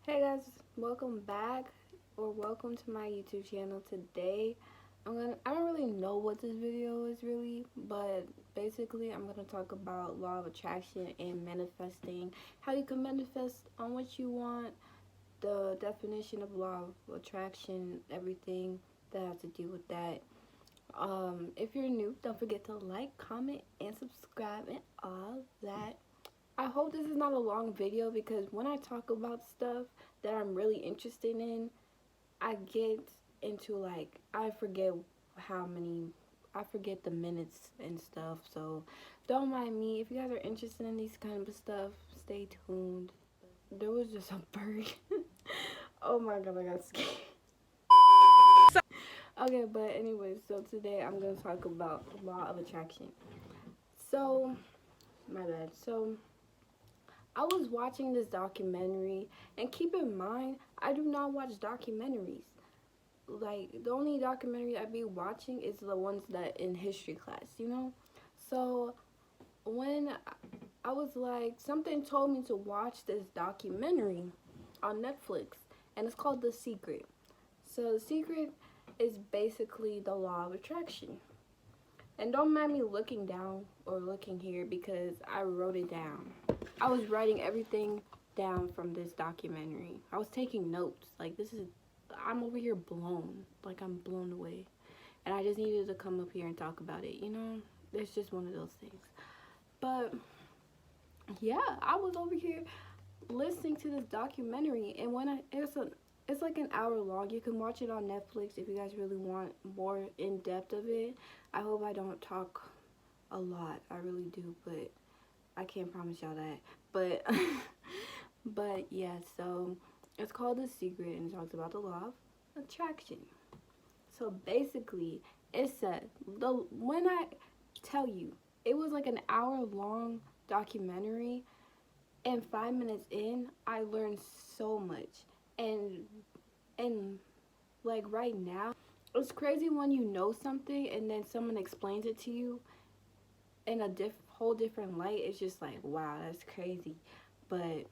Hey guys, welcome back or welcome to my YouTube channel. Today I don't really know what this video is really, but basically I'm gonna talk about law of attraction and manifesting, how you can manifest on what you want, the definition of law of attraction, everything that has to do with that. If you're new, don't forget to like, comment, and subscribe and all that. I hope this is not a long video because when I talk about stuff that I'm really interested in, I get into like, I forget the minutes and stuff. So don't mind me. If you guys are interested in these kind of stuff, stay tuned. There was just a bird. Oh my god, I got scared. Okay, but anyways, so today I'm going to talk about the law of attraction. So, my bad. So, I was watching this documentary, and keep in mind, I do not watch documentaries. Like, the only documentary I be watching is the ones that in history class. So, when I was like, something told me to watch this documentary on Netflix, and it's called The Secret. So, The Secret is basically the law of attraction. And don't mind me looking down or looking here because I wrote it down. I was writing everything down from this documentary. I was taking notes. I'm over here blown. Like, I'm blown away. And I just needed to come up here and talk about it. It's just one of those things. But, yeah, I was over here listening to this documentary. And it's like an hour long. You can watch it on Netflix if you guys really want more in depth of it. I hope I don't talk a lot. I really do, but I can't promise y'all that. But but yeah, so it's called The Secret and it talks about the law of attraction. So basically, it said when I tell you, it was like an hour long documentary, and 5 minutes in, I learned so much. And like right now, it's crazy when you know something and then someone explains it to you in a whole different light. It's just like, wow, that's crazy. But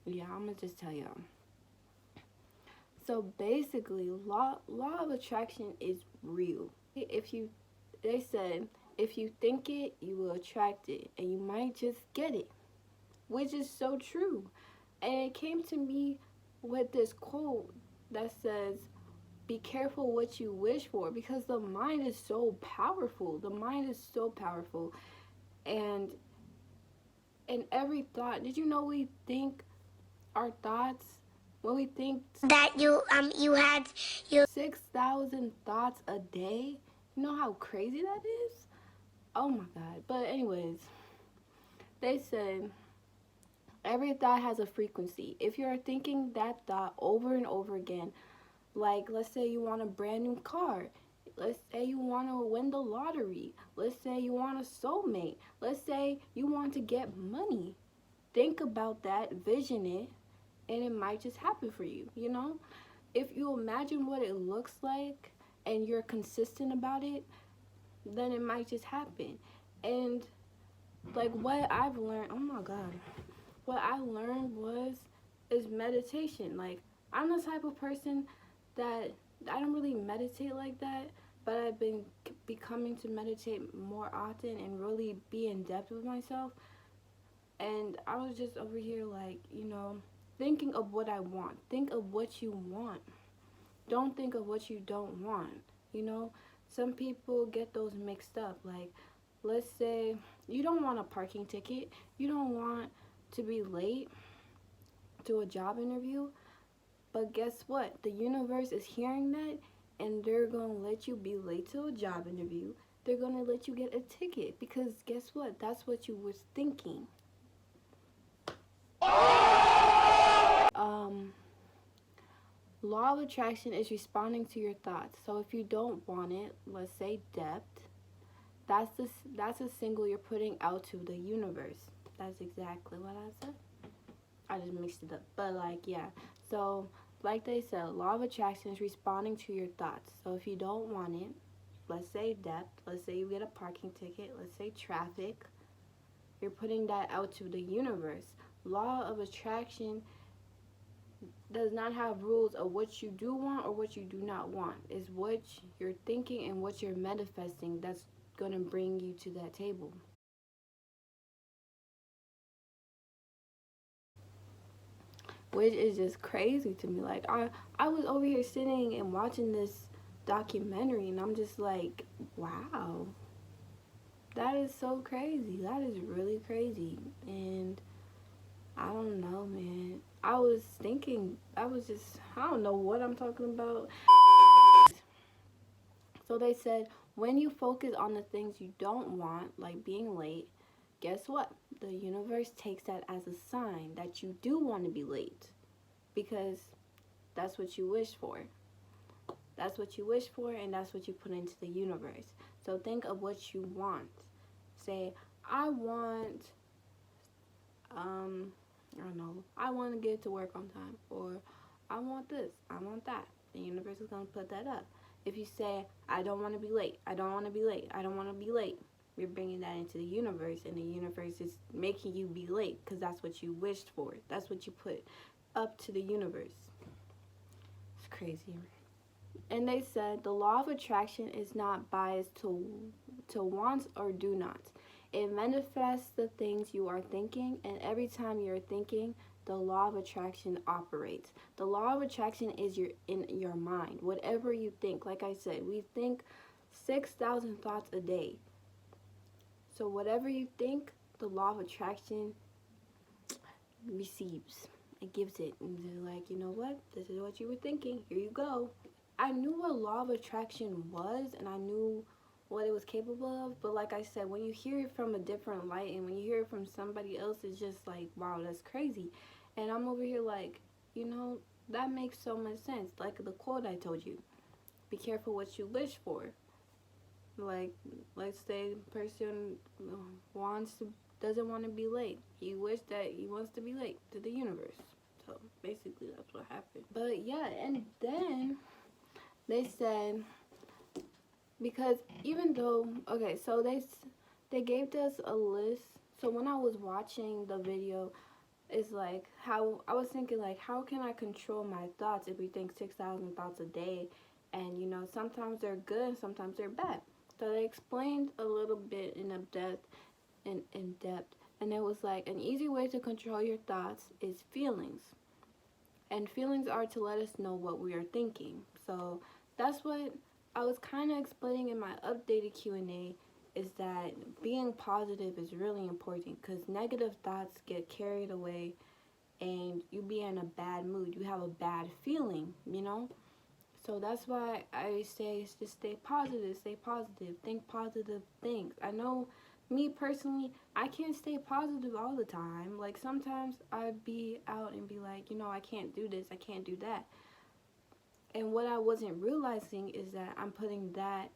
yeah, I'm gonna just tell y'all. So basically, law of attraction is real. They said if you think it, you will attract it, and you might just get it, which is so true. And it came to me with this quote that says, be careful what you wish for, because the mind is so powerful. The mind is so powerful. And in every thought, did you know we think our thoughts, when we think that you had you 6,000 thoughts a day? You know how crazy that is? Oh my god. But anyways, they said every thought has a frequency. If you're thinking that thought over and over again, like let's say you want a brand new car, let's say you want to win the lottery, let's say you want a soulmate, let's say you want to get money, think about that, vision it, and it might just happen for you. If you imagine what it looks like and you're consistent about it, then it might just happen. And like what I've learned, oh my god, what I learned is meditation. Like, I'm the type of person that I don't really meditate like that, but I've been becoming to meditate more often and really be in depth with myself. And I was just over here like, thinking of what I want. Think of what you want. Don't think of what you don't want. You know, some people get those mixed up. Like, let's say you don't want a parking ticket, you don't want to be late to a job interview, but guess what? The universe is hearing that, and they're going to let you be late to a job interview. They're going to let you get a ticket because guess what? That's what you was thinking. Um, Law of attraction is responding to your thoughts. So if you don't want it, let's say debt, that's a signal you're putting out to the universe. That's exactly what I said. I just mixed it up. But like, yeah. So like they said, law of attraction is responding to your thoughts. So if you don't want it, let's say debt, let's say you get a parking ticket, let's say traffic, you're putting that out to the universe. Law of attraction does not have rules of what you do want or what you do not want. It's what you're thinking and what you're manifesting that's going to bring you to that table. Which is just crazy to me. Like I was over here sitting and watching this documentary and I'm just like, wow. That is so crazy. That is really crazy. And I don't know, man. I was thinking, I don't know what I'm talking about. So they said, when you focus on the things you don't want, like being late, guess what? The universe takes that as a sign that you do want to be late because that's what you wish for. That's what you wish for, and that's what you put into the universe. So think of what you want. Say, I want, I don't know, I want to get to work on time, or I want this, I want that. The universe is going to put that up. If you say, I don't want to be late, I don't want to be late, I don't want to be late, you're bringing that into the universe, and the universe is making you be late because that's what you wished for. That's what you put up to the universe. It's crazy. And they said the law of attraction is not biased to wants or do nots. It manifests the things you are thinking, and every time you're thinking, the law of attraction operates. The law of attraction is in your mind. Whatever you think, like I said, we think 6,000 thoughts a day. So whatever you think, the law of attraction receives. It gives it. And they're like, you know what? This is what you were thinking. Here you go. I knew what law of attraction was and I knew what it was capable of, but like I said, when you hear it from a different light and when you hear it from somebody else, it's just like, wow, that's crazy. And I'm over here like, that makes so much sense. Like the quote I told you, be careful what you wish for. Like, let's say the person doesn't want to be late. He wants to be late to the universe. So basically that's what happened. But yeah, and then they said, because even though, okay, so they gave us a list. So when I was watching the video, it's like how I was thinking, like, how can I control my thoughts if we think 6,000 thoughts a day, and sometimes they're good and sometimes they're bad. So they explained a little bit in depth, and it was like an easy way to control your thoughts is feelings, and feelings are to let us know what we are thinking. So that's what I was kind of explaining in my updated Q&A, is that being positive is really important because negative thoughts get carried away and you be in a bad mood. You have a bad feeling. So that's why I say just stay positive, think positive things. I know me personally, I can't stay positive all the time. Like sometimes I'd be out and be like, I can't do this, I can't do that. And what I wasn't realizing is that I'm putting that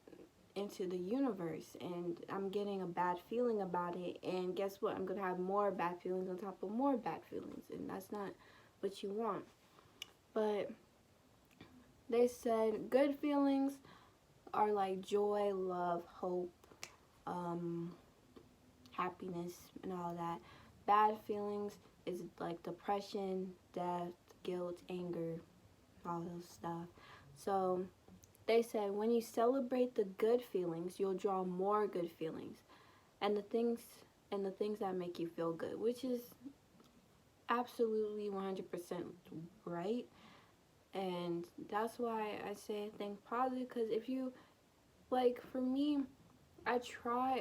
into the universe and I'm getting a bad feeling about it, and guess what? I'm going to have more bad feelings on top of more bad feelings, and that's not what you want. But they said good feelings are like joy, love, hope, happiness, and all that. Bad feelings is like depression, death, guilt, anger, all those stuff. So they said when you celebrate the good feelings, you'll draw more good feelings, and the things that make you feel good, which is absolutely 100% right. And that's why I say think positive, because if you, like, for me, I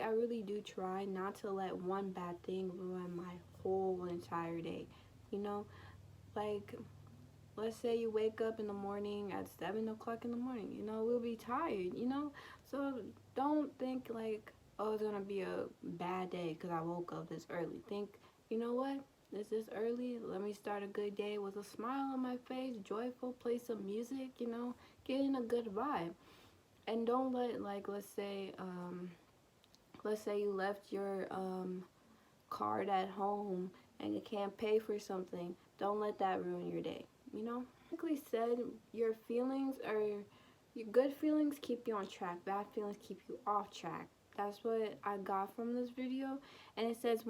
really do try not to let one bad thing ruin my whole entire day. Like, let's say you wake up in the morning at 7 o'clock in the morning, we'll be tired, so don't think like, oh, it's gonna be a bad day because I woke up this early. Think, you know what, it's this early, let me start a good day with a smile on my face, joyful, play some music, get in a good vibe. And don't let, like, let's say you left your card at home and you can't pay for something. Don't let that ruin your day. Basically said, your good feelings keep you on track. Bad feelings keep you off track. That's what I got from this video. And it says,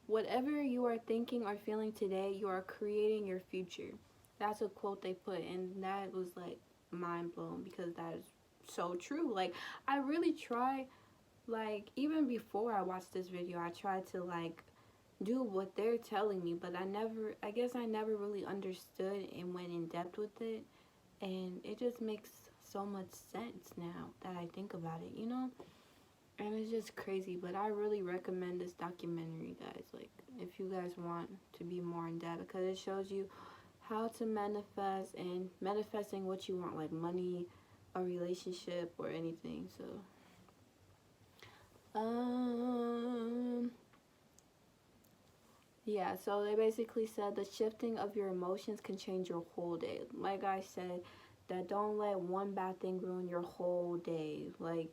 whatever you are thinking or feeling today, you are creating your future. That's a quote they put, and that was like mind blown because that is so true. Like, I really try, like, even before I watched this video, I tried to like do what they're telling me, but I guess I never really understood and went in depth with it, and it just makes so much sense now that I think about it, you know? And it's just crazy, but I really recommend this documentary, guys. Like, if you guys want to be more in depth, because it shows you how to manifest and manifesting what you want, like money, a relationship, or anything. So, um, yeah, so they basically said the shifting of your emotions can change your whole day. Like I said, that don't let one bad thing ruin your whole day. Like,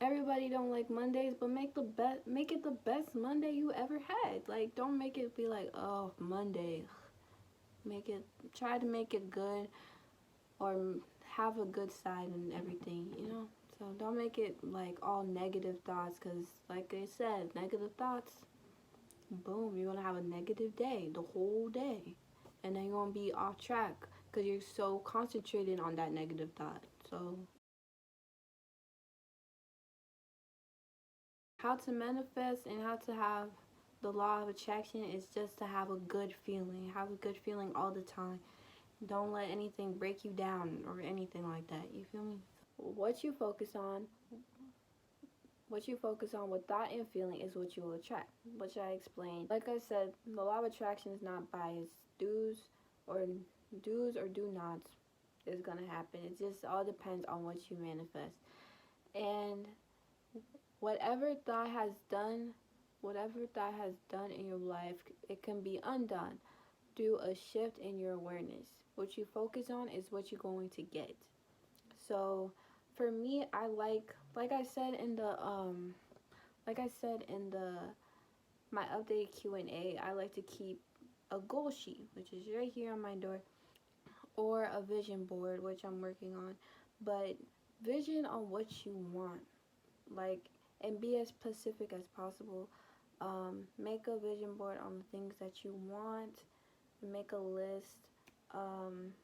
everybody don't like Mondays, but make it the best Monday you ever had. Like, don't make it be like, oh, Monday. Make it Try to make it good, or have a good side and everything, you know? So don't make it like all negative thoughts, cuz like I said, negative thoughts, boom, you're gonna have a negative day the whole day, and then you're gonna be off track because you're so concentrated on that negative thought. So, how to manifest and how to have the law of attraction is just to have a good feeling. Have a good feeling all the time. Don't let anything break you down or anything like that. You feel me? What you focus on, with thought and feeling is what you will attract, which I explained. Like I said, the law of attraction is not biased. Or do's or do nots is gonna happen. It just all depends on what you manifest. And whatever thought has done, in your life, it can be undone through a shift in your awareness. What you focus on is what you're going to get. So, for me, I like I said in the my updated Q&A, I like to keep a goal sheet, which is right here on my door, or a vision board, which I'm working on. But vision on what you want, like, and be as specific as possible. Make a vision board on the things that you want. Make a list. Um,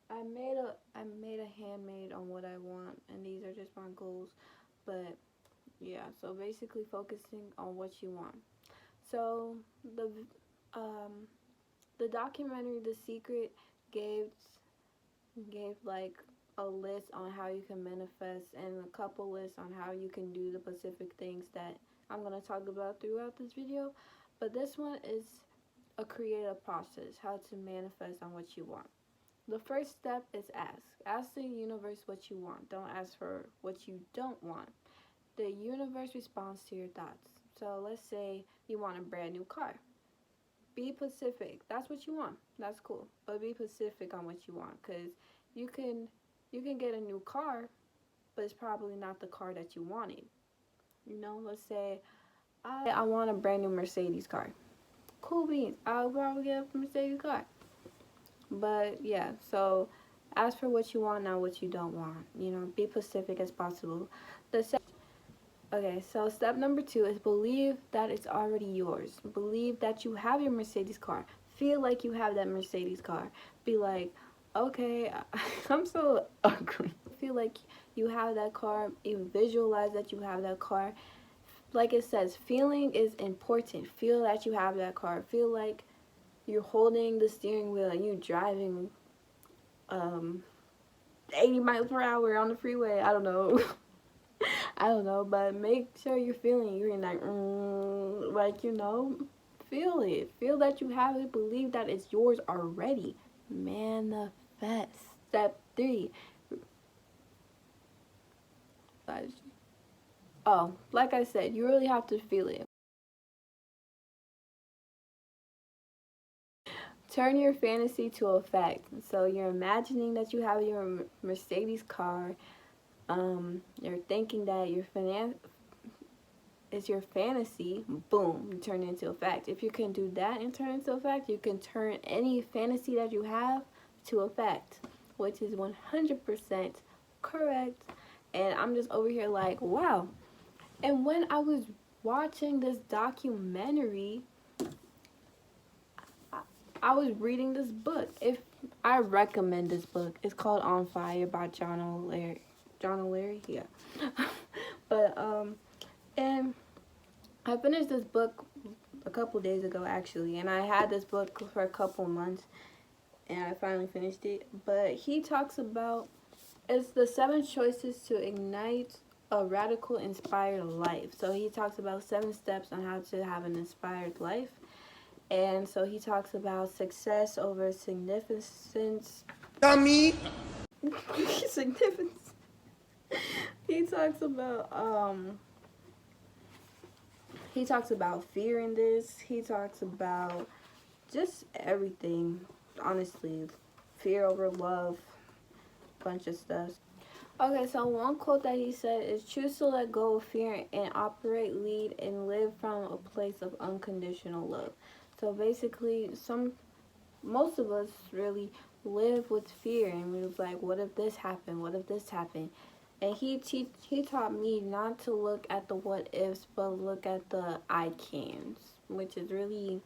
I made a handmade on what I want, and these are just my goals. But yeah, so basically focusing on what you want. So um the documentary The Secret gave like a list on how you can manifest, and a couple lists on how you can do the specific things that I'm going to talk about throughout this video. But this one is a creative process, how to manifest on what you want. The first step is ask the universe what you want. Don't ask for what you don't want. The universe responds to your thoughts. So let's say you want a brand new car. Be specific. That's what you want. That's cool. But be specific on what you want, because you can get a new car, but it's probably not the car that you wanted. You know, let's say I want a brand new Mercedes car. Cool beans. I'll probably get a Mercedes car. But yeah, so ask for what you want, not what you don't want. You know, be specific as possible. Okay, so step number 2 is believe that it's already yours. Believe that you have your Mercedes car. Feel like you have that Mercedes car. Be like, okay, I'm so ugly. Feel like you have that car. You visualize that you have that car. Like it says, feeling is important. Feel that you have that car. Feel like you're holding the steering wheel and you're driving 80 miles per hour on the freeway. I don't know. I don't know, but make sure you're feeling. You're like, you know, feel it. Feel that you have it. Believe that it's yours already. Manifest. Step 3. Oh, like I said, you really have to feel it. Turn your fantasy to a fact. So you're imagining that you have your Mercedes car. You're thinking that is your fantasy. Boom, you turn it into a fact. If you can do that and turn it into a fact, you can turn any fantasy that you have to a fact, which is 100% correct. And I'm just over here like, wow. And when I was watching this documentary, I was reading this book. If I recommend this book. It's called On Fire by John O'Leary. John O'Leary, yeah. But and I finished this book a couple days ago actually, and I had this book for a couple months, and I finally finished it. But he talks about it's the 7 choices to ignite a radical inspired life. So he talks about 7 steps on how to have an inspired life. And so he talks about success over significance. Dummy. Significance. He talks about fear in this. He talks about just everything. Honestly, fear over love, bunch of stuff. Okay, so one quote that he said is choose to let go of fear and operate, lead, and live from a place of unconditional love. So basically, most of us really live with fear, and we was like, what if this happened? What if this happened? And he taught me not to look at the what ifs, but look at the I cans, which is really,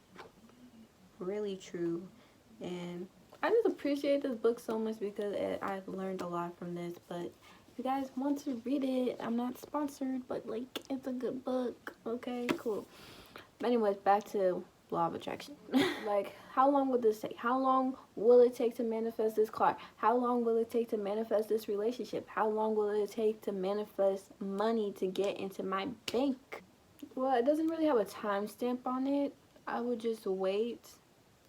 really true. And I just appreciate this book so much because I've learned a lot from this. But if you guys want to read it, I'm not sponsored, but like it's a good book. Okay, cool. Anyways, back to law of attraction. Like, how long will this take? How long will it take to manifest this car? How long will it take to manifest this relationship? How long will it take to manifest money to get into my bank? Well, it doesn't really have a timestamp on it. I would just wait.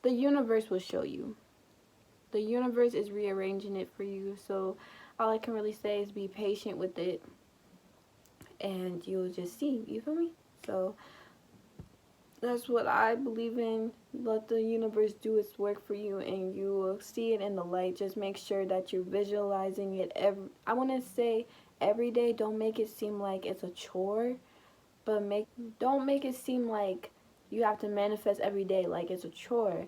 The universe will show you. The universe is rearranging it for you. So all I can really say is be patient with it, and you'll just see. You feel me? So that's what I believe in. Let the universe do its work for you, and you will see it in the light. Just make sure that you're visualizing it I want to say every day. Don't make it seem like it's a chore, but don't make it seem like you have to manifest every day like it's a chore.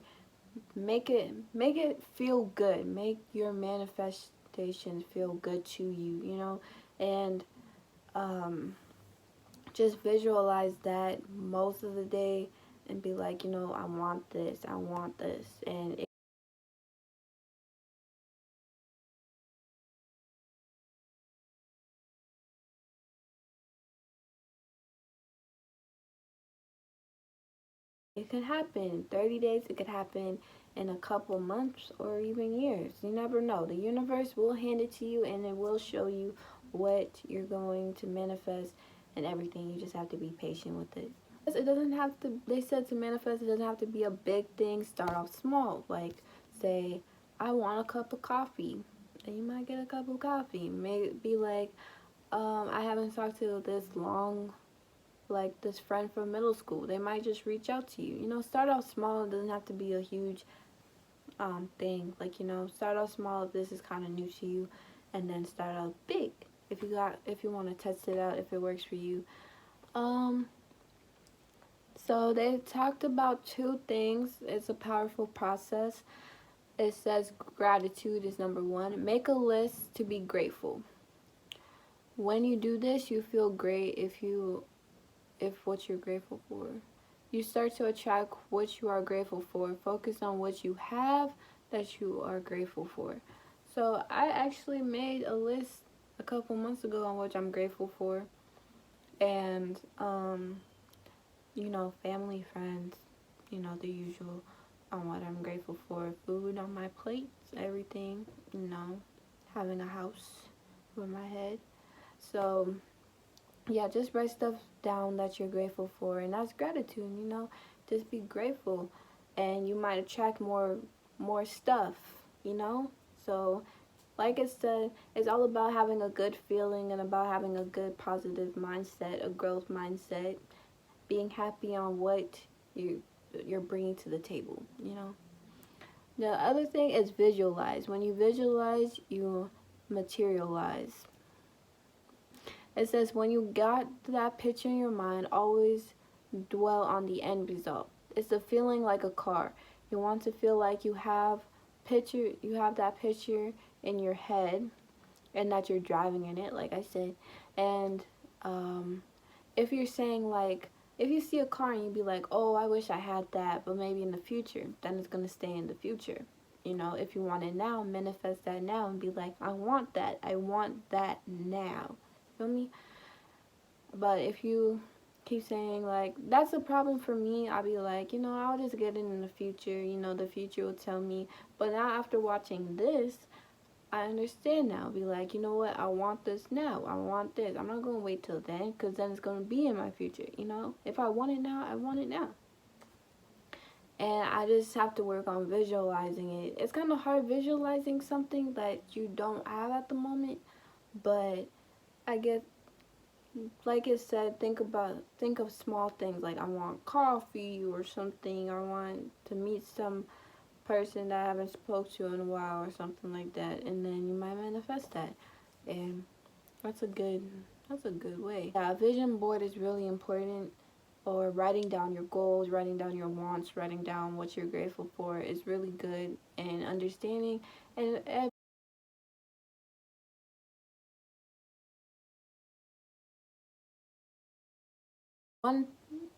Make it feel good. Make your manifestation feel good to you, and just visualize that most of the day and be like, I want this, and it could happen in 30 days, it could happen in a couple months or even years. You never know. The universe will hand it to you, and it will show you what you're going to manifest and everything. You just have to be patient with it. It doesn't have to, they said to manifest, it doesn't have to be a big thing. Start off small. Like, say, I want a cup of coffee. And you might get a cup of coffee. Maybe like, I haven't talked to this friend from middle school. They might just reach out to you. Start off small. It doesn't have to be a huge thing. Like, start off small if this is kind of new to you, and then start out big if you want to test it out, if it works for you. So they talked about 2 things. It's a powerful process. It says gratitude is number 1. Make a list to be grateful. When you do this, you feel great if what you're grateful for. You start to attract what you are grateful for. Focus on what you have that you are grateful for. So I actually made a list a couple months ago on what I'm grateful for. And family, friends, the usual on what I'm grateful for. Food on my plate, everything, having a house over my head. So yeah, just write stuff down that you're grateful for, and that's gratitude. Just be grateful, and you might attract more stuff. So like I said, it's all about having a good feeling and about having a good positive mindset, a growth mindset, being happy on what you're bringing to the table. The other thing is visualize. When you visualize, you materialize. It says when you got that picture in your mind, always dwell on the end result. It's the feeling like a car. You want to feel like you have that picture in your head, and that you're driving in it, like I said. And if you're saying like, if you see a car and you be like, oh, I wish I had that, but maybe in the future, then it's gonna stay in the future. You know, if you want it now, manifest that now and be like, I want that now. Feel me? But if you keep saying like, that's a problem for me, I'll be like, you know, I'll just get it in the future. You know, the future will tell me. But now after watching this, I understand now. Be like, you know what? I want this now. I want this. I'm not going to wait till then, because then it's going to be in my future, you know? If I want it now, I want it now. And I just have to work on visualizing it. It's kind of hard visualizing something that you don't have at the moment. But I guess, like it said, think of small things. Like I want coffee or something. I want to meet some person that I haven't spoke to in a while or something like that, and then you might manifest that. And that's a good way. Yeah, a vision board is really important, or writing down your goals, writing down your wants, writing down what you're grateful for is really good, and understanding and one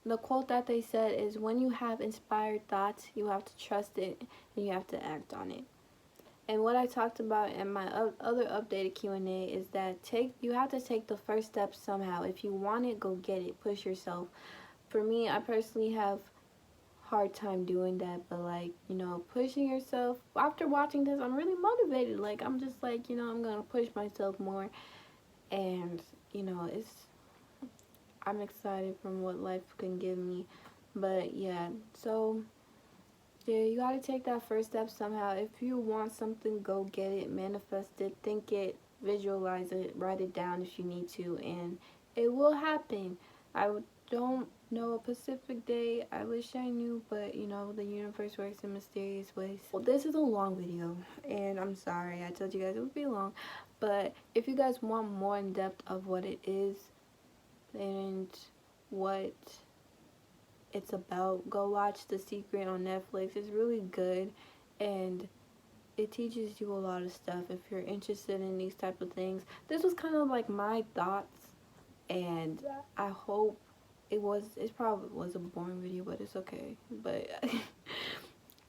the quote that they said is, when you have inspired thoughts, you have to trust it and you have to act on it. And what I talked about in my other updated Q&A is that you have to take the first step somehow. If you want it, go get it. Push yourself. For me, I personally have hard time doing that, but like, you know, pushing yourself. After watching this, I'm really motivated. Like, I'm just like, you know, I'm gonna push myself more, and you know, I'm excited from what life can give me. But yeah, so yeah, you gotta take that first step somehow. If you want something, go get it, manifest it, think it, visualize it, write it down if you need to, and it will happen. Don't know a specific day. I wish I knew, but you know, the universe works in mysterious ways. Well, this is a long video, and I'm sorry. I told you guys it would be long, but if you guys want more in depth of what it is and what it's about, go watch The Secret on Netflix. It's really good, and it teaches you a lot of stuff if you're interested in these type of things. This was kind of like my thoughts, and I hope it probably was a boring video, but it's okay. But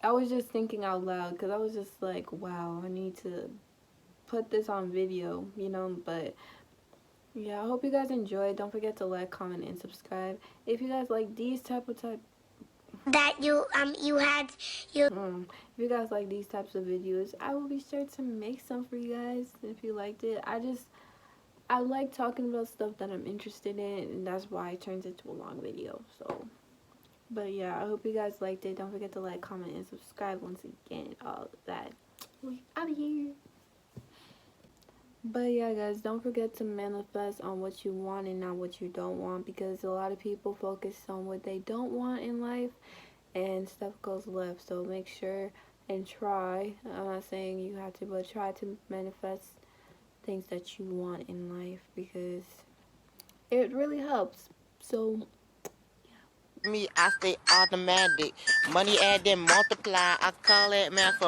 I was just thinking out loud, because I was just like, wow, I need to put this on video, you know. But yeah, I hope you guys enjoyed. Don't forget to like, comment, and subscribe. If you guys like these that you had you if you guys like these types of videos, I will be sure to make some for you guys. If you liked it, I like talking about stuff that I'm interested in, and that's why it turns into a long video. So, but yeah, I hope you guys liked it. Don't forget to like, comment, and subscribe once again. All of that. We out of here. But yeah, guys, don't forget to manifest on what you want and not what you don't want, because a lot of people focus on what they don't want in life and stuff goes left. So make sure and try. I'm not saying you have to, but try to manifest things that you want in life, because it really helps. So Me, I stay automatic. Money add then multiply. I call it math.